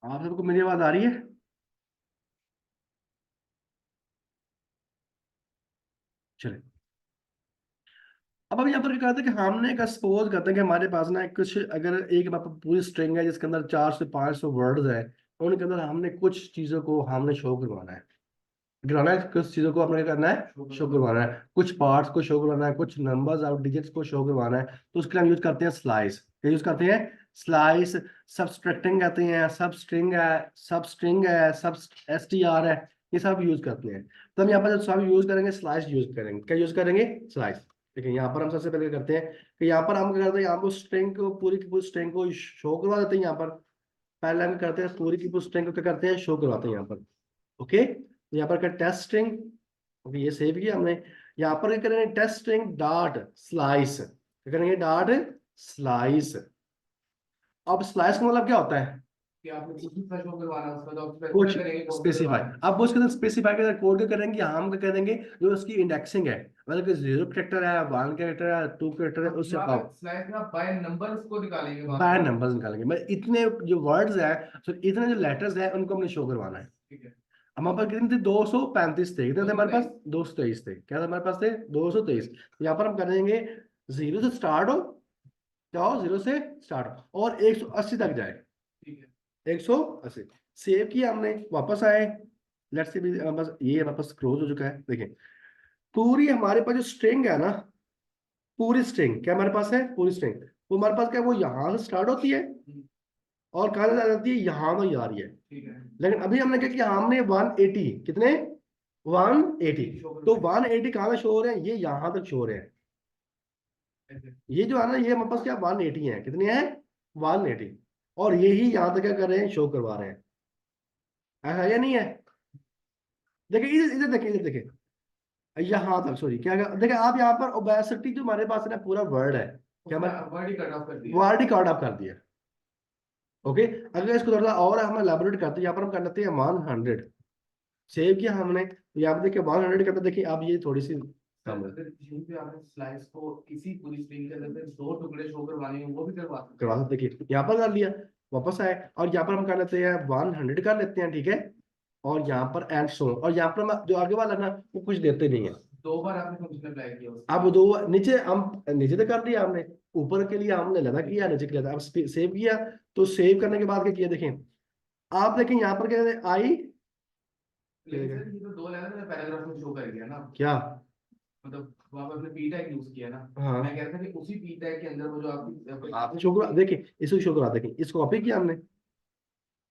आप सबको मेरी आवाज आ रही है? चले। अब हम यहाँ पर क्या करते हैं कि हमने एक सपोज करते हैं कि हमारे पास ना कुछ, अगर एक हमारे पास पूरी स्ट्रिंग है जिसके अंदर 400 से 500 वर्ड्स है। उनके अंदर हमने कुछ चीजों को हमने शो करवाना है। करवाना है कुछ चीजों को हमने क्या करना है, शो करवाना है। कुछ पार्ट्स को शो करवाना है, कुछ नंबर्स और डिजिट्स को शो करवाना है। तो उसके लिए हम यूज करते हैं स्लाइस। क्या यूज करते हैं? स्लाइस। सबस्ट्रैक्टिंग कहते हैं, सब स्ट्रिंग है, सब स्ट्रिंग है, सब STR है। ये सब यूज करते हैं। तो हम यहाँ पर जब सब यूज करेंगे स्लाइस यूज करेंगे। क्या यूज करेंगे? स्लाइस। देखिए यहाँ पर हम सबसे पहले करते हैं कि यहाँ पर हम क्या करते हैं, यहाँ पर स्ट्रिंग को पूरी की पूरी स्ट्रिंग को शो करवा देते हैं। यहाँ पर पहले हम करते हैं पूरी की पूरी स्ट्रिंग को क्या करते हैं, शो करवाते हैं यहाँ पर। ओके, तो यहाँ पर क्या टेस्ट स्ट्रिंग। ओके, ये सेव किया हमने। यहाँ पर क्या करेंगे, टेस्ट स्ट्रिंग डॉट स्लाइस। क्या करेंगे? Dot slice. अब स्लाइस का मतलब क्या होता है? कि आपने कुछ भी शो करवाना है उसका, तो आप कुछ स्पेसिफाई करेंगे कौन सा स्पेसिफाई। करवाना है। अब वो उसके अंदर स्पेसिफाई के अंदर कोड क्या करेंगे, हम क्या करेंगे, जो उसकी इंडेक्सिंग है, मतलब कि 0 कैरेक्टर है, 1 कैरेक्टर है, 2 कैरेक्टर है, अब उससे यहाँ पे अब स्लाइड में आप बाय नंबर्स को निकालेंगे वहां बाय से ना। नंबर्स निकालेंगे। मतलब इतने जो वर्ड्स है, तो इतने जो लेटर्स है, उनको हमने शो करवाना है। ठीक है। हमारे पास कितने थे? 235 थे। कितने थे दो सौ हमारे पास? तेईस 223 थे। क्या था हमारे पास? थे 223। यहाँ पर हम करेंगे 0 से स्टार्ट हो, क्या हो, 0 से स्टार्ट हो और 180 तक जाए। ठीक है। 180 सेव किया हमने, वापस आए। लेट्स से भी बस ये हमारे पास क्लोज हो चुका है। देखिए पूरी हमारे पास जो स्ट्रिंग है ना, पूरी स्ट्रिंग क्या हमारे पास है, पूरी स्ट्रिंग वो हमारे पास क्या है, वो यहाँ से स्टार्ट होती है हम्म, और कहाँ से आ जाती है, यहाँ तक जा रही है। ठीक है। लेकिन अभी हमने क्या किया, हमने 180, कितने, 180। शो तो करवाए 180 कहाँ से शो हो रहे हैं, ये यहाँ तक शो हो रहे हैं। ऐसे। ये जो है ना, ये हमारे पास क्या 180 है, कितने हैं, 180। और यही यहाँ तक क्या कर रहे हैं, शो करवा रहे हैं। ऐसा है या नहीं है? देखिए इधर इधर देखिए, इधर देखिए, यहाँ तक, सॉरी क्या देखिए आप यहाँ पर ओबेसिटी जो हमारे पास है ना, पूरा वर्ड है, क्या उसने हमारे वर्ड ही कट ऑफ कर दिया। वर्ड ही कार्ड आप कर दिया। ओके, अगर इसको थोड़ा सा और हम एलाबोरेट करते हैं, यहाँ पर हम कर लेते हैं 100। सेव किया हमने, तो यहाँ पर देखिए 100 करते, देखिए अब ये थोड़ी सी सर कम है। अगर यहीं पे आपने स्लाइस को इसी पूरी स्ट्रिंग के अंदर से दो टुकड़े शो करवाने हैं वो भी करवा सकते करवा हैं। सकते, देखिए यहाँ पर कर लिया, वापस आए और यहाँ पर हम कर लेते हैं 100 कर लेते हैं, ठीक है। और यहाँ पर एंड सो, और यहाँ पर हम जो आगे वाला ना, वो कुछ देते नहीं है। दो बार आपने फंक्शन अप्लाई किया उसके अब लिए। दो नीचे हम, नीचे तो कर लिया हमने, ऊपर के लिए हमने लगा किया, नीचे के लिए अब सेव किया। तो सेव करने के बाद क्या किया, देखें आप, देखें यहाँ पर क्या आई, लेकिन सर ये तो दो लाइन में पैराग्राफ में शो कर गया ना। क्या, मतलब वहां पे आपने पी टैग यूज किया ना। मैं हाँ कह रहा था कि उसी पी टैग के अंदर वो जो आपने आपकी शो करा, देखिए इसको शो करा, देखिए इसको कॉपी किया हमने,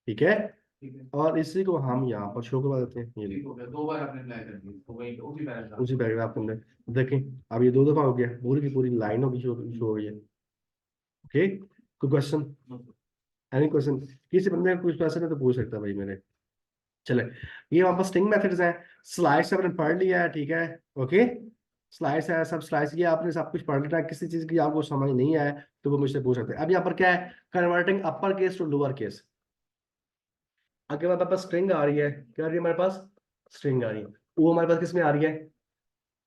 ठीक है। ठीक है। और इसी को हम यहाँ पर शो करवा देते हैं, ये ठीक देखिए हो गया, दो बार आपने अप्लाई कर दी तो वही उसी पैराग्राफ उसी में। पैराग्राफ के अंदर। देखें अब ये 2 दफा हो गया, पूरी की पूरी लाइन होगी, शो हो गई है। ओके, कोई क्वेश्चन, एनी क्वेश्चन? किसी बंदे का कुछ क्वेश्चन है तो पूछ सकता है भाई मेरे। चले, ये हमारे पास स्ट्रिंग मेथड्स हैं। स्लाइस आपने पढ़ लिया है, ठीक है। ओके, स्लाइस है, सब स्लाइस किया आपने, सब कुछ पढ़ लिया। किसी चीज की आपको समझ नहीं आया तो वो मुझसे पूछ सकते हैं। अब यहाँ पर क्या है, converting upper case to lower case. आगे हमारे पास स्ट्रिंग आ रही है, क्या आ रही है हमारे पास, स्ट्रिंग आ रही है। वो हमारे पास किस में आ रही है,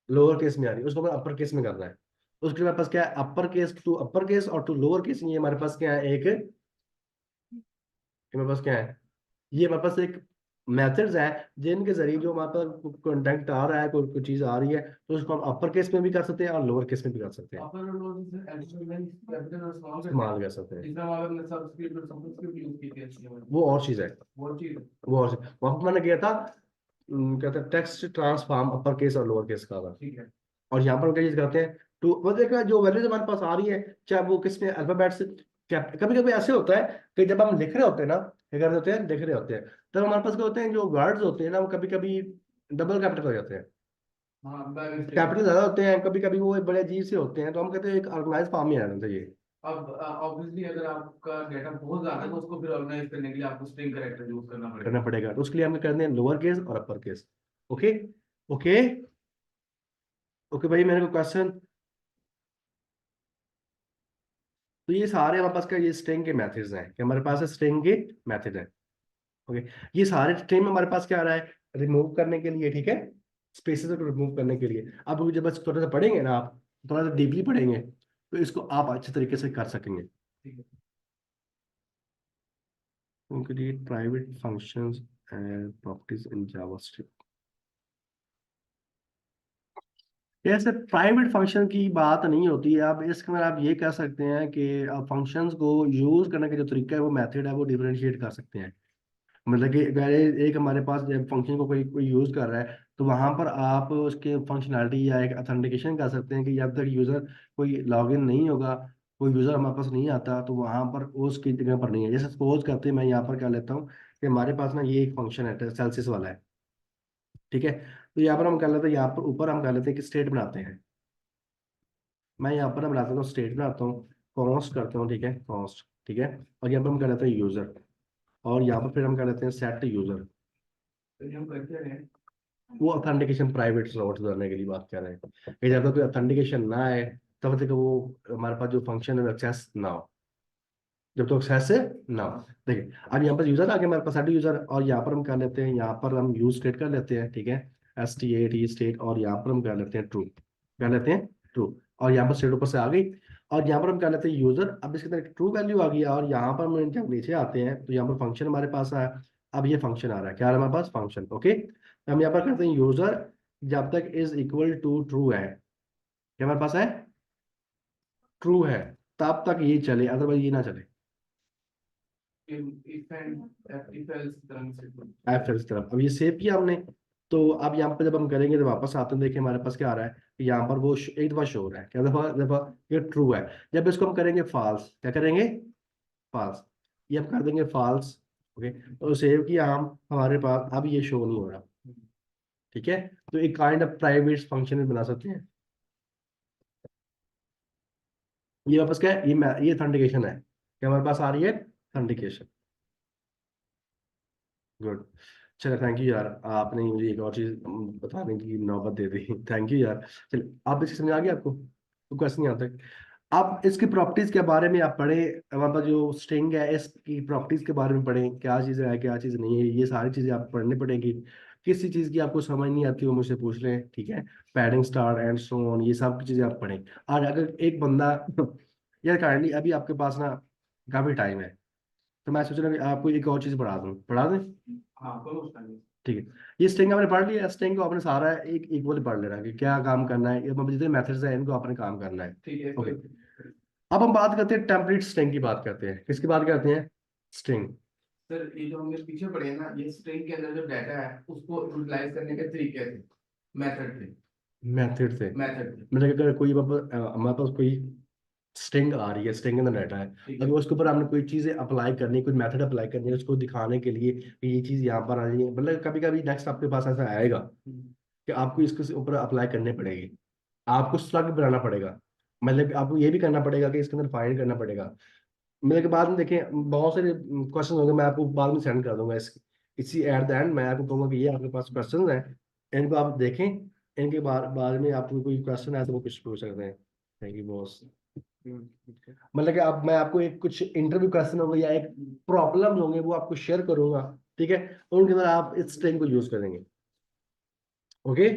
लोअर केस में आ रही है, उसको हमें अपर केस में करना है। उसके लिए हमारे पास क्या है, upper case to upper case और टू लोअर केस। ये हमारे पास क्या है, एक, ये हमारे पास क्या है, ये हमारे पास एक मेथड्स है जिनके जरिए जो हमारे पास कंटेंट आ रहा है, कोई चीज आ रही है, तो उसको हम अपर केस में भी कर सकते हैं और लोअर केस में भी कर सकते हैं, अपर और लोअर से एडिशनल कैपिटल और स्मॉल करते इस्तेमाल हैं। कर सकते हैं। जिसमें हमारे अपने सबस्क्रिप्ट और सबस्क्रिप्ट यूज की थी HTML में। वो और चीज है, वो चीज है। वो और चीज वहां पर मैंने किया था, क्या था, टेक्स्ट ट्रांसफॉर्म अपर केस और लोअर केस का था। ठीक है। और यहाँ पर हम क्या चीज करते हैं, टू वो देखा जो वैल्यूज हमारे पास आ रही है, चाहे वो किसमें अल्फाबेट से, कभी कभी ऐसे होता है कि जब हम लिख रहे होते हैं ना, क्या कर रहे होते हैं, लिख रहे होते हैं, तब हमारे पास क्या होते हैं, जो वर्ड्स होते हैं ना, वो कभी कभी डबल कैपिटल हो जाते हैं, हाँ बाय मिस्टेक। कैपिटल ज्यादा होते हैं, कभी कभी वो बड़े अजीब से होते हैं, तो हम कहते हैं एक ऑर्गेनाइज फॉर्म में आना चाहिए। अब ऑब्वियसली अगर आपका डेटा बहुत ज्यादा है तो उसको फिर ऑर्गेनाइज करने के लिए आपको स्ट्रिंग कैरेक्टर यूज करना करना पड़ेगा। पड़ेगा, तो उसके लिए हमें करने हैं लोअर केस और upper case. Okay, okay, okay भाई, मेरे को क्वेश्चन। तो ये सारे हमारे पास का ये स्ट्रिंग के मेथड्स हैं, कि हमारे पास स्ट्रिंग के मेथड है। ओके, ये सारे स्ट्रिंग में हमारे पास क्या आ रहा है, रिमूव करने के लिए, ठीक है, स्पेसेस को रिमूव करने के लिए। अब जब बस थोड़ा सा पढ़ेंगे ना, आप थोड़ा सा डीपली पढ़ेंगे, तो इसको आप अच्छे तरीके से कर सकेंगे। ठीक है। Create private functions and properties in JavaScript. ऐसे प्राइवेट फंक्शन की बात नहीं होती है। आप इसके अंदर आप ये कह सकते हैं कि फंक्शंस को यूज करने का जो तरीका है, वो मेथड है, वो डिफरेंशिएट कर सकते हैं। मतलब कि अगर एक हमारे पास फंक्शन को कोई कोई यूज कर रहा है, तो वहां पर आप उसके फंक्शनैलिटी या एक अथेंटिकेशन कर सकते हैं कि जब तक यूजर कोई लॉगिन नहीं होगा, कोई यूजर हमारे पास नहीं आता, तो वहां पर उसकी जगह पर नहीं है। जैसे सपोज करते हैं, मैं यहाँ पर क्या लेता हूँ कि हमारे पास ना ये एक फंक्शन है सेल्सियस वाला है, ठीक है। तो यहाँ पर हम कर लेते हैं, यहाँ पर ऊपर हम कर लेते हैं कि स्टेट बनाते हैं। मैं यहाँ पर बनाता हूँ, स्टेट बनाता हूँ, कॉन्स्ट करता हूँ, ठीक है, कॉन्स्ट, ठीक है। और यहाँ पर हम कर लेते हैं यूजर, और यहाँ पर फिर हम कर लेते हैं सेट यूजर। तो ये हम करते रहे। वो ऑथेंटिकेशन प्राइवेट स्लॉट करने के लिए बात कर रहे हैं कि जब तक कोई ऑथेंटिकेशन ना आए, तब तक वो हमारे पास जो फंक्शन है एक्सेस ना हो, जब तक एक्सेस है ना हो। देखिए अब यहाँ पर यूजर आ गया हमारे पास, सेट यूजर, और यहाँ पर हम कर लेते हैं, यहाँ पर हम यूज स्टेट कर लेते हैं, ठीक है, STAT स्टेट, और यहाँ पर हम कर लेते हैं ट्रू, कर लेते हैं ट्रू, और यहाँ पर स्टेट ऊपर से आ गई। और यहाँ पर हम कर लेते हैं यूजर, अब इसके अंदर ट्रू वैल्यू आ गई, और यहाँ पर हम जब नीचे आते हैं तो यहाँ पर फंक्शन हमारे पास आया। अब ये फंक्शन आ रहा है, क्या आ रहा है हमारे पास, फंक्शन, ओके। हम यहाँ पर करते हैं यूजर जब तक इज इक्वल टू ट्रू है, क्या हमारे पास है, ट्रू है, तब तक ये चले, अदरवाइज ये ना चले। इफ एंड इफ एल्स तरह से। एफ इस तरफ, अब ये सेव किया हमने। तो अब यहाँ पर जब हम करेंगे तो वापस आते हैं, देखिए हमारे पास क्या आ रहा है, यहाँ पर वो एक दफा शो हो रहा है, क्या दफा दफा, ये ट्रू है। जब इसको हम करेंगे फॉल्स, क्या करेंगे, फॉल्स, ये हम कर देंगे फॉल्स, ओके। तो सेव किया हम, हमारे पास अब ये शो नहीं हो रहा, ठीक है। तो एक काइंड ऑफ प्राइवेट फंक्शन बना सकते हैं। ये वापस क्या है, ये ऑथेंटिकेशन है, क्या हमारे पास आ रही है, ऑथेंटिकेशन, गुड। चलो थैंक यू यार, आपने मुझे एक और चीज बताने की नौबत दे दी, थैंक यू यार। चलो आप इसकी समझ आ गया आपको, तो क्वेश्चन नहीं आता। आप इसकी प्रॉपर्टीज के बारे में आप पढ़े, हमारे पास जो स्ट्रिंग है इसकी प्रॉपर्टीज के बारे में पढ़ें, क्या चीज़ है क्या चीज़ नहीं है, ये सारी चीज़ें आप पढ़नी पड़ेगी। किसी चीज़ की आपको समझ नहीं आती हो मुझसे पूछ लें, ठीक है। Padding star and so on, ये सब चीज़ें आप पढ़ें। और अगर एक बंदा यार काइंडली अभी आपके पास ना काफ़ी टाइम है, तो मैं सोच रहा हूँ कि आपको एक और चीज़ पढ़ा दूँ, पढ़ा दें, हाँ कोई मसला नहीं। ठीक है। ये स्ट्रिंग आपने पढ़ लिया, स्ट्रिंग को आपने सारा एक इक्वली पढ़ लेना कि क्या काम करना है, ये मतलब जितने मेथड्स हैं इनको आपने काम करना है, ठीक है ओके। कोई। अब हम बात करते हैं टेम्पलेट स्ट्रिंग की, बात करते हैं किसकी बात करते हैं, स्ट्रिंग सर ये जो हमने पीछे पढ़े हैं ना, ये स्ट्रिंग के अंदर जो डाटा है उसको यूटिलाइज करने के तरीके थे, मेथड थे। मेथड से। मेथड थे। मतलब अगर कोई हमारे पास कोई स्ट्रिंग आ रही है, स्ट्रिंग के अंदर डाटा है, ठीक अगर है। उसके ऊपर हमने कोई चीज़ें अप्लाई करनी, कोई मेथड अप्लाई करनी है उसको दिखाने के लिए कि ये चीज़ यहाँ पर आ रही है, मतलब कभी कभी नेक्स्ट आपके पास ऐसा आएगा कि आपको इसके ऊपर अप्लाई करनी पड़ेगी, आपको स्लग बनाना पड़ेगा, मतलब कि आपको ये भी करना पड़ेगा कि इसके अंदर फाइंड करना पड़ेगा। मेरे के बाद में देखें बहुत सारे क्वेश्चन होंगे, मैं आपको बाद में सेंड कर दूंगा इसी एट द एंड मैं आपको कहूंगा कि ये आपके पास क्वेश्चन हैं, इनको आप देखें, इनके बाद में आपको कोई क्वेश्चन है तो वो कुछ पूछ सकते हैं। Thank you boss. मतलब कि अब मैं आपको एक कुछ इंटरव्यू क्वेश्चन होंगे या एक प्रॉब्लम होंगे, वो आपको शेयर करूंगा, ठीक है, उनके अंदर आप इस स्ट्रिंग को यूज करेंगे, ओके।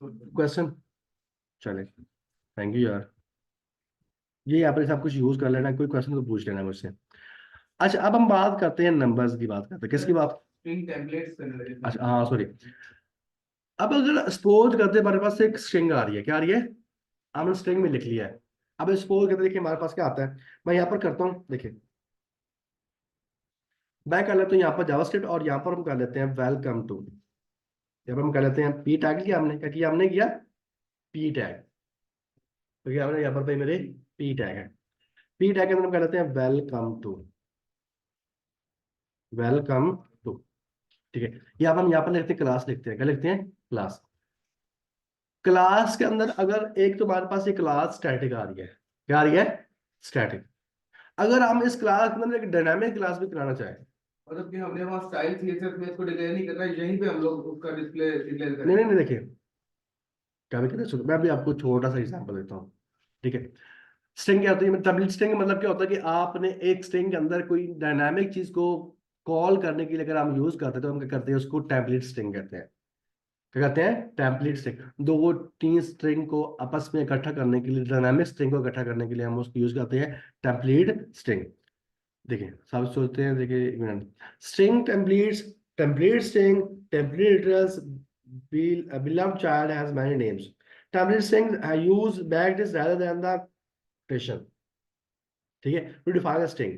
क्वेश्चन, चले, थैंक यू यार। ये आप सब कुछ यूज कर लेना, कोई क्वेश्चन तो पूछ लेना मुझसे। अच्छा अब हम बात करते हैं नंबर्स की, बात करते हैं किसकी बात, स्ट्रिंग टेम्पलेट्स करने लगे थे। अच्छा हाँ सॉरी। अब अगर सपोज करते हैं हमारे पास एक स्ट्रिंग आ रही है, क्या आ रही है, हमने स्ट्रिंग में लिख लिया है। अब सपोज करते हैं, देखिए हमारे पास क्या आता है, मैं यहाँ पर करता हूँ, देखिए मैं कर लेता हूँ यहाँ पर जावास्क्रिप्ट, और यहाँ पर हम कर लेते हैं वेलकम टू, यहाँ पर हम कर लेते हैं पी टैग किया हमने, क्या किया हमने, किया पी टैग, तो क्या हमने यहाँ पर भाई मेरे पी टैग है, पी टैग के अंदर हम कर लेते हैं वेलकम टू, वेलकम टू, ठीक है। यहाँ पर हम यहाँ पर लिखते हैं क्लास, लिखते हैं क्या, लिखते हैं क्लास। क्लास के अंदर अगर एक तो हमारे पास ये क्लास स्टैटिक आ रही है, क्या आ रही है, स्टैटिक। अगर हम इस क्लास के अंदर एक डायनामिक क्लास भी कराना चाहें, मतलब कि हमने वहाँ स्टाइल सीएसएस में इसको डिक्लेयर नहीं करना, यहीं पे हम लोग उसका डिस्प्ले डिक्लेयर नहीं नहीं करेंगे। नहीं, देखिए क्या भी कहते हैं, मैं भी आपको छोटा सा एग्जांपल देता हूँ, ठीक है। स्ट्रिंग क्या होती है, मतलब स्ट्रिंग मतलब क्या होता है कि आपने एक स्ट्रिंग के अंदर कोई डायनामिक चीज को कॉल करने के लिए अगर हम यूज करते हैं, तो हम क्या करते हैं, उसको टेम्पलेट स्ट्रिंग कहते हैं, क्या कहते हैं, टेम्पलेट स्ट्रिंग। दो तीन स्ट्रिंग को आपस में इकट्ठा करने के लिए, डायनामिक स्ट्रिंग को इकट्ठा करने के लिए हम उसको यूज करते हैं टेम्पलेट स्ट्रिंग। देखिए सब सोचते हैं, देखिए एक minute. String templates, template string, template literals, beloved child has many names. Template strings use backticks rather than the quotation. ठीक है, टू डिफाइन स्ट्रिंग,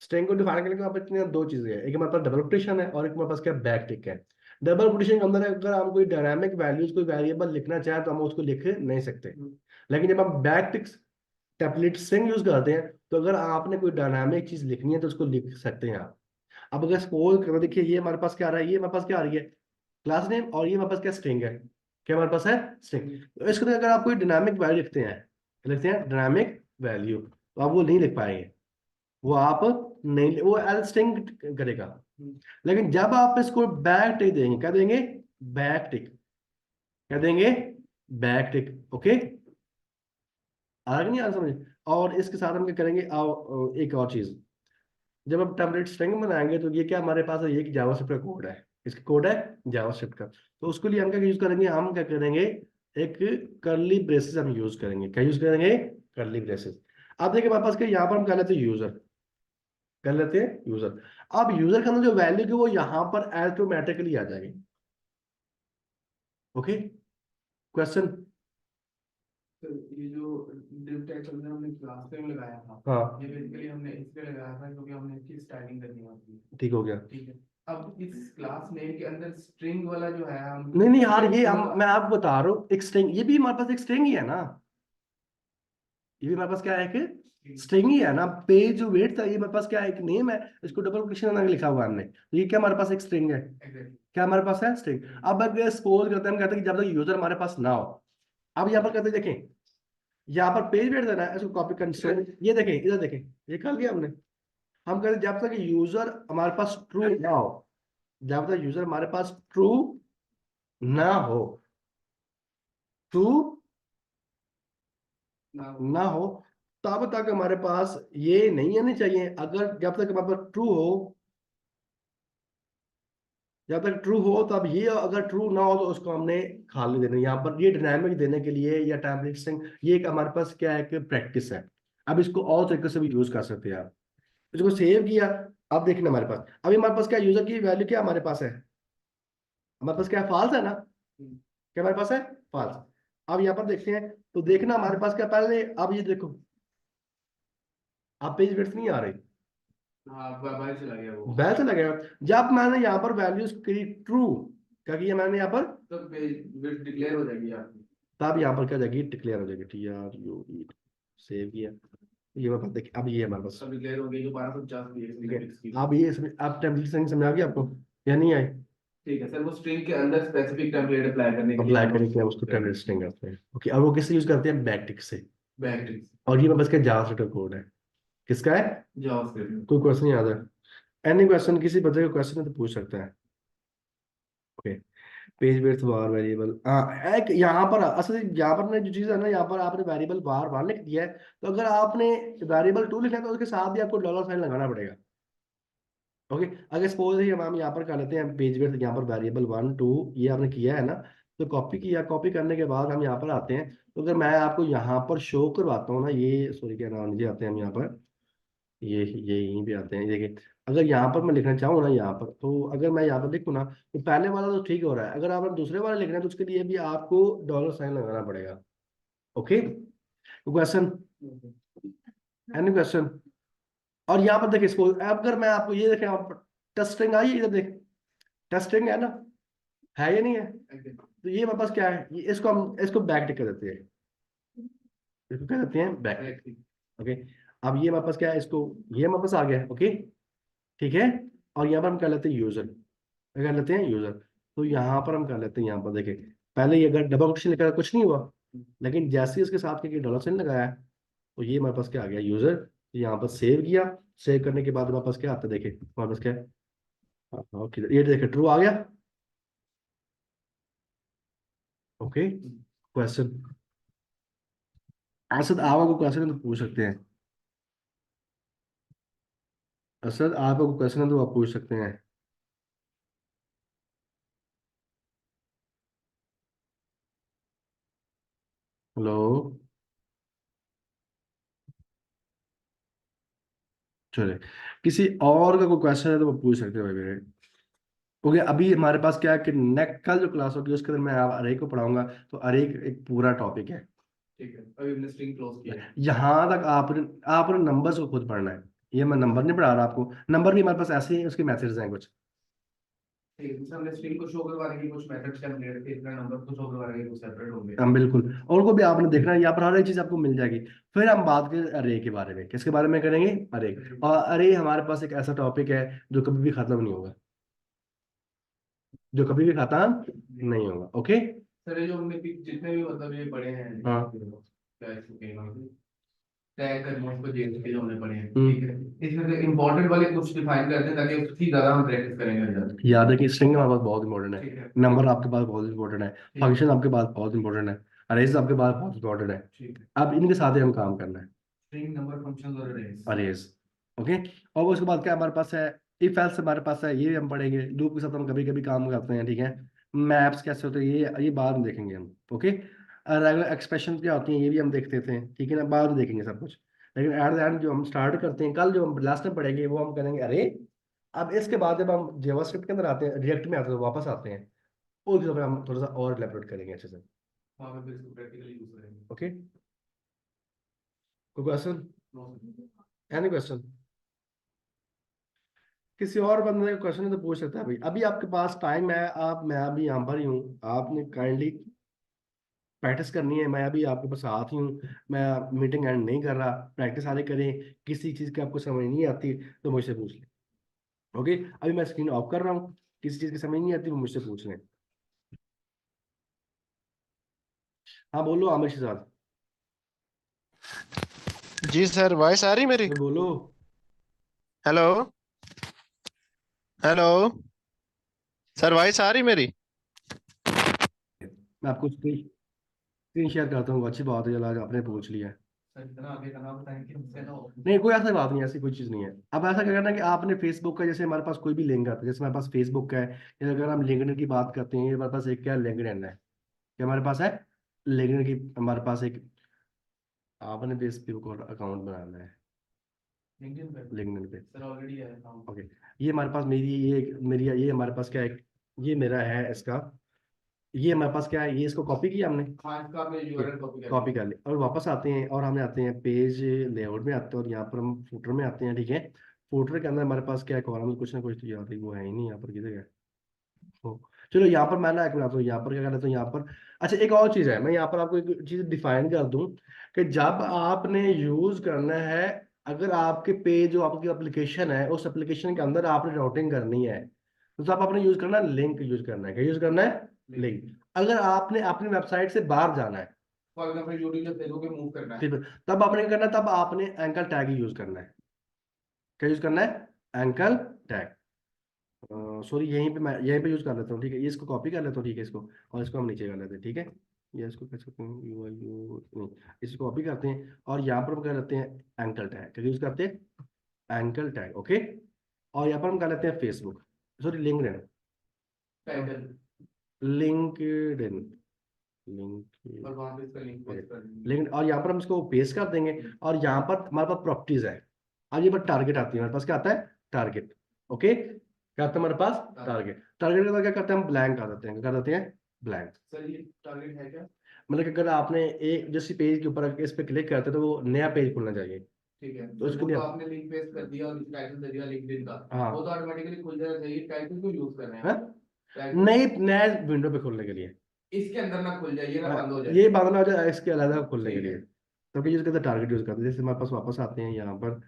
स्ट्रिंग को डिफाइन करने के हमारे पास दो चीजें हैं, एक हमारे पास डबल कोटेशन है और एक हमारे पास क्या बैक टिक है। डबल कोटेशन के अंदर अगर हम कोई डायनामिक वैल्यूज कोई वेरिएबल लिखना चाहें तो हम उसको लिख नहीं सकते, लेकिन जब हम बैक टिक टेम्पलेट स्ट्रिंग यूज करते हैं तो अगर आपने कोई डायनामिक चीज लिखनी है तो उसको लिख सकते हैं आप। अब अगर सपोज करो, देखिए ये हमारे पास क्या आ रहा है, ये हमारे पास क्या आ रही है, क्लास नेम, और ये हमारे पास क्या स्ट्रिंग है, क्या हमारे पास है स्ट्रिंग। तो इसके अंदर अगर आप कोई डायनामिक वैल्यू लिखते हैं, लिखते हैं डायनामिक वैल्यू, तो आप वो नहीं लिख पाएंगे, वो आप नहीं, वो एल स्ट्रिंग करेगा। लेकिन जब आप इसको बैक टिक देंगे, क्या देंगे, बैक टिक, क्या देंगे, बैक टिक। ओके, आ रहा कि नहीं आ रहा समझ। और इसके साथ हम क्या करेंगे, एक और चीज, जब हम टेम्पलेट स्ट्रिंग बनाएंगे तो ये क्या हमारे पास है, ये जावास्क्रिप्ट का कोड है, इसका कोड है जावास्क्रिप्ट का। तो उसके लिए हम क्या यूज करेंगे, हम क्या करेंगे, एक कर्ली ब्रेसेस हम यूज करेंगे, क्या यूज करेंगे, कर्ली ब्रेसेस। अब देखिए हमारे पास क्या, यहाँ पर हम कर लेते हैं यूजर, कर लेते हैं यूजर। अब यूजर के अंदर जो वैल्यू की वो यहाँ पर ऑटोमेटिकली आ जाएगी। Okay, question. तो ये जो div tag चल रहा है हमने क्लास पे लगाया था, हाँ ये बेसिकली हमने इस पे लगाया था क्योंकि हमने इसकी स्टाइलिंग करनी होती है। ठीक हो गया। ठीक है, अब इस क्लास नेम के अंदर स्ट्रिंग वाला जो है हम नहीं नहीं यार, ये पूरा मैं आपको बता रहा हूँ, एक स्ट्रिंग, ये भी हमारे पास एक स्ट्रिंग ही है ना, ये भी हमारे पास क्या है कि स्ट्रिंग ही है ना। पेज जो वेट था, ये हमारे पास क्या है, एक नेम है, इसको डबल क्वेश्चन मार्क लिखा हुआ है हमने, तो ये क्या हमारे पास एक स्ट्रिंग है, exactly। क्या हमारे पास है स्ट्रिंग। अब अगर सपोज करते हैं, हम कहते हैं कि जब तक यूजर हमारे पास ना हो, अब यहाँ पर कहते हैं, देखें यहाँ पर पेज वेट देना है, इसको कॉपी कंस्ट्रक्ट, ये देखें इधर देखें, ये कर दिया हमने। हम कहते हैं जब तक यूजर हमारे पास ट्रू ना हो, जब तक यूजर हमारे पास ट्रू ना हो, ट्रू ना हो, तब तक हमारे पास ये नहीं आनी चाहिए। अगर जब तक हमारे पास ट्रू हो, जब तक ट्रू हो तब ये, अगर ट्रू ना हो तो उसको हमने खाली देना। यहाँ पर ये डायनामिक देने के लिए या टेम्पलेट स्ट्रिंग, ये एक हमारे पास क्या है कि प्रैक्टिस है। अब इसको और तरीके से भी यूज कर सकते हैं आप। इसको सेव किया, अब देखना हमारे पास, अभी हमारे पास क्या यूजर की वैल्यू क्या हमारे पास है, हमारे पास क्या फॉल्स है ना, क्या हमारे पास है फॉल्स। अब यहाँ पर देखते हैं, तो देखना हमारे पास क्या, पहले अब ये देखो, अब पेज वेट्स नहीं आ रही, हाँ बाहर चला गया वो, बैल से लगेगा। जब मैंने यहाँ पर वैल्यूज की ट्रू, क्या किया मैंने यहाँ पर, तो बिट डिक्लेयर हो जाएगी आपकी। तब यहाँ पर क्या हो जाएगी, डिक्लेयर हो जाएगी, सेव किया, ये हमारे पास देखिए, अब ये हमारे पास। सब डिक्लेयर हो गई जो 1250 की ठीक है, की। अब ये अब टेम्पलेट समझ आ गया आपको या नहीं आए। ठीक है सर, वो स्ट्रिंग के अंदर स्पेसिफिक टेम्पलेट अप्लाई करने के लिए अप्लाई हम करके क्या उसको उसको टेम्पलेट करेंगे। स्ट्रिंग करते हैं। ओके, अब वो किससे यूज करते हैं, बैकटिक से। बैकट्रिक्स और ये मेरे पास क्या जावास्क्रिप्ट का कोड है, किसका है, जावास्क्रिप्ट। कोई क्वेश्चन याद है, एनी क्वेश्चन, किसी बच्चे का क्वेश्चन है तो पूछ सकता है। ओके, पेज बेस्ड बार वेरिएबल, हाँ एक यहाँ पर असल में यहाँ पर ने जो चीज़ है ना, यहाँ पर आपने वेरिएबल बार बार लिख दिया है, तो अगर आपने वेरिएबल टू लिखना है तो उसके साथ ही आपको डॉलर साइन लगाना पड़ेगा। ओके, अगर सपोज ही हम यहाँ पर कर लेते हैं पेज बेस्ड, यहाँ पर वेरिएबल वन टू ये आपने किया है ना, तो कॉपी किया, कॉपी करने के बाद हम यहाँ पर आते हैं, तो अगर मैं आपको यहाँ पर शो करवाता हूँ ना, ये सॉरी क्या नाम लीजिए, आते हैं हम यहाँ पर, ये यहीं पे आते हैं, देखिए अगर यहाँ पर मैं लिखना चाहूँ ना, यहाँ पर तो अगर मैं यहाँ पर लिखूँ ना, तो पहले वाला तो ठीक हो रहा है, अगर आपने दूसरे वाला लिखना है तो उसके लिए भी आपको डॉलर साइन लगाना पड़ेगा। Okay, question, any question. और यहाँ पर देखिए सपोज अगर मैं आपको ये देखें, आप टेस्टिंग आई है, इधर देख, टेस्टिंग है ना, है या नहीं है, तो ये मेरे पास क्या है, ये इसको हम इसको बैक टिक कर देते हैं, इसको क्या देते हैं बैक टिक। ओके, अब ये मेरे पास क्या है, इसको ये मेरे पास आ गया। ओके, ठीक है, और यहाँ पर हम कर लेते हैं यूजर, कर लेते हैं यूजर, तो यहाँ पर हम कर लेते हैं, यहाँ पर देखिए पहले ये अगर डबल क्वेश्चन लिखा कुछ नहीं हुआ, लेकिन जैसे ही इसके साथ के डॉलर साइन लगाया है, तो ये हमारे पास क्या आ गया यूजर, तो यहाँ पर सेव किया, सेव करने के बाद हमारे पास क्या आता है, देखिए हमारे पास क्या है, ओके ये देखिए ट्रू आ गया। ओके, क्वेश्चन, असद आप आपको क्वेश्चन है तो पूछ सकते हैं, असद आप आपको क्वेश्चन है तो आप पूछ सकते हैं। हेलो, चलिए, किसी और का कोई क्वेश्चन है तो वो पूछ सकते हो भाई मेरे। ओके, अभी हमारे पास क्या है कि नेक्स्ट कल जो क्लास होगी उसके अंदर मैं अरे को पढ़ाऊंगा, तो अरे एक पूरा टॉपिक है। ठीक है, अभी हमने स्ट्रिंग क्लोज किया है। यहाँ तक आपने नंबर्स को खुद पढ़ना है। ये मैं नंबर नहीं पढ़ा रहा आपको, नंबर भी हमारे पास ऐसे ही उसके मैसेज हैं कुछ। ठीक है, जैसे हमने स्ट्रिंग को शो करवाने के कुछ मेथड्स टेम्पलेट थे, इतना नंबर को शो करवाने के कुछ सेपरेट होंगे। हम बिल्कुल, और उनको भी आपने देखना है, यहाँ पर हर एक चीज आपको मिल जाएगी। फिर हम बात करें अरे के बारे में, किसके बारे में करेंगे? अरे। और अरे हमारे पास एक ऐसा टॉपिक है जो कभी भी खत्म नहीं होगा, जो कभी भी खत्म नहीं होगा। ओके। सर ये जो हमने जितने भी मतलब ये पढ़े हैं, हाँ। क्या इसको टैग करना उसको जेल के जो हमने पढ़े हैं, हम्म। ठीक है, इसमें से इंपॉर्टेंट वाले कुछ डिफाइन करते हैं ताकि उसकी ज्यादा हम प्रैक्टिस करेंगे ज्यादा। याद है कि स्ट्रिंग हमारे पास बहुत इंपॉर्टेंट ठीक है, है, नंबर आपके पास बहुत इंपॉर्टेंट है, ठीक है, फंक्शन आपके पास बहुत इंपॉर्टेंट है, अरेज आपके पास बहुत इंपॉर्टेंट है। ठीक है। अब इनके साथ ही हम काम करना है, स्ट्रिंग नंबर फंक्शन और अरेज। अरेज। ओके। और उसके बाद क्या हमारे पास है? इफ एल्स हमारे पास है, ये भी हम पढ़ेंगे। लूप के साथ हम कभी कभी काम करते हैं, ठीक है। मैप्स कैसे होते हैं ये बाद में देखेंगे हम। ओके। रेगुलर एक्सप्रेशन क्या होती हैं ये भी हम देखते थे, ठीक है ना, बाद में देखेंगे सब कुछ। लेकिन एट द एंड जो हम स्टार्ट करते हैं कल, जो हम लास्ट में पढ़ेंगे वो हम करेंगे अरे। अब इसके बाद जब हम जावास्क्रिप्ट के अंदर आते हैं, रिएक्ट में आते हैं, तो वापस आते हैं, उस समय हम थोड़ा सा और इलेबोरेट करेंगे अच्छे से। वहाँ पे फिर इसको प्रैक्टिकली यूज करेंगे। ओके। कोई क्वेश्चन? No, any question? किसी और बंदे का क्वेश्चन है तो पूछ सकता है भाई, अभी आपके पास टाइम है। आप, मैं अभी यहाँ पर ही हूँ, आपने काइंडली प्रैक्टिस करनी है। मैं अभी आपके पास साथ ही हूँ, मैं मीटिंग एंड नहीं कर रहा। प्रैक्टिस सारे करें, किसी चीज़ की आपको समझ नहीं आती तो मुझसे पूछ लें। ओके। अभी मैं स्क्रीन ऑफ कर रहा हूँ, किसी चीज़ की समझ नहीं आती वो मुझसे पूछ लें। हाँ बोलो आमिर शहजाद। जी सर, वॉइस आ रही मेरी? अरे बोलो। हेलो। हेलो। सर, वॉइस आ रही मेरी? मैं आपको स्क्रीन शेयर करता हूँ, अच्छी बात है, चलो आज आपने पूछ लिया है। सर इतना आगे करना बताएं कि मुझसे ना हो। नहीं कोई ऐसी बात नहीं, ऐसी कोई चीज़ नहीं है। अब ऐसा क्या करना कि आपने फेसबुक का, जैसे हमारे पास कोई भी लिंक आता है, जैसे हमारे पास फेसबुक का है, या अगर हम लिंक्डइन की बात करते हैं, ये हमारे पास एक क्या लिंक्डइन है, क्या हमारे पास है? लिंक्डइन की हमारे पास एक, आपने फेसबुक अकाउंट बनाना है लिंक्डइन पे लिंक्डइन पे। सर ऑलरेडी है अकाउंट। ओके। ये हमारे पास मेरी ये हमारे पास क्या है, ये मेरा है इसका, ये हमारे पास क्या है, ये इसको कॉपी किया हमने, हाँ, इसका आपने यूआरएल कॉपी कर कॉपी ली। कर ले, और वापस आते हैं और हमें आते हैं पेज लेआउट में आते हैं, और यहाँ पर हम फुटर में आते हैं, ठीक है। फुटर के अंदर हमारे पास क्या है, कॉलम कुछ ना कुछ तो याद है, वो है ही नहीं यहाँ पर, किधर है? ओ, चलो यहाँ पर मैं ना एक बनाता हूँ, यहाँ पर क्या कर लेता हूँ यहाँ पर। अच्छा एक और चीज़ है, मैं यहाँ पर आपको एक चीज़ डिफाइन कर दूँ कि जब आपने यूज करना है, अगर आपके पेज जो आपकी एप्लीकेशन है, उस एप्लीकेशन के अंदर आपने राउटिंग करनी है, तो आप आपने यूज करना है लिंक, यूज करना है, क्या यूज करना है? लिंक। अगर आपने अपनी वेबसाइट से बाहर जाना है, फॉर एग्जांपल यूट्यूब या फेसबुक पे मूव करना है। ठीक है, तब आपने क्या करना है, तब आपने एंकल टैग यूज करना है। क्या यूज करना है? Ankle tag. सॉरी, यहीं पे यूज कर लेता हूँ, ठीक है। ये इसको कॉपी कर लेता हूँ, ठीक है, इसको, और इसको हम नीचे कर लेते हैं, ठीक है। ये इसको कैसे करते हैं, यू आई यू नहीं, इसको कॉपी करते हैं और यहाँ पर हम कर लेते हैं एंकल टैग। क्या यूज करते हैं? Ankle tag. ओके। और यहाँ पर हम कर लेते हैं Facebook, sorry LinkedIn, title LinkedIn, link. और वहां पे इसका लिंक ओके। पेस्ट कर देंगे। लेकिन और यहाँ पर हम इसको पेस्ट कर देंगे, और यहाँ पर हमारे पास प्रॉपर्टीज है। अब ये पर टारगेट आती है हमारे पास, क्या आता है? टारगेट। ओके। क्या आता है हमारे पास? टारगेट। टारगेट के बाद क्या करते हैं हम? ब्लैंक कर देते हैं, क्या कर देते हैं? ब्लैंक। सर ये टारगेट है क्या? मतलब कि अगर आपने एक जैसे पेज के ऊपर इस पे क्लिक करते हैं तो वो नया पेज खुलना चाहिए, ठीक है, तो सर उसके वो लिए। तो आपने लिंक पेस्ट कर दिया और टाइटल दे दिया लिंक्डइन का। हाँ। वो तो ऑटोमेटिकली खुल जाना चाहिए, टाइटल को यूज कर रहे हैं हाँ? आप। टाइटल नई नया विंडो पे खोलने के लिए। इसके अंदर ना खुल जाए, ये ना बंद हो जाए। ये बदलना हो जाए इसके अलग खोलने के ठीक है। लिए, तो यूज करते हैं टारगेट यूज करते हैं। जैसे हमारे पास वापस आते हैं यहाँ पर,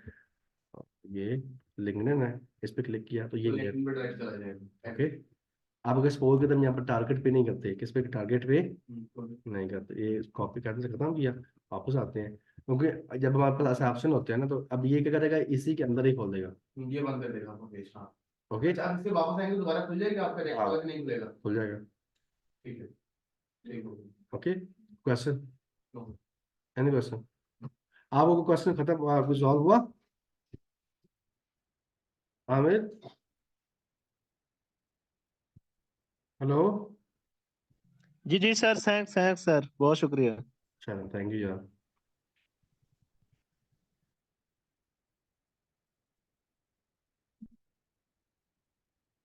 ये लिंक्डइन है, इस पे क्लिक किया तो ये तो गया। लिंक्डइन पे डायरेक्ट चला जाएगा। ओके। आप अगर सपोज करते हम यहाँ पर टारगेट पे नहीं करते, किस पे? टारगेट पे हम्म, नहीं करते, ये कॉपी करते से खत्म किया, वापस आते हैं, क्योंकि जब हमारे पास ऐसे ऑप्शन होते हैं ना, तो अब ये क्या करेगा, इसी के अंदर ही खोल देगा। ये बंद कर देगा आपका पेज। हाँ। ओके। अच्छा, अब इसके वापस आएंगे तो दोबारा खुल जाएगा आपका हाँ, डायरेक्ट वाला कि नहीं खुलेगा? खुल जाएगा। ठीक है, ठीक हो गया। Okay. Question? No. Any question? आपको क्वेश्चन खत्म कुछ सॉल्व हुआ? आमिर, हेलो। जी जी सर, थैंक्स थैंक्स सर, बहुत शुक्रिया। चलो थैंक यू यार।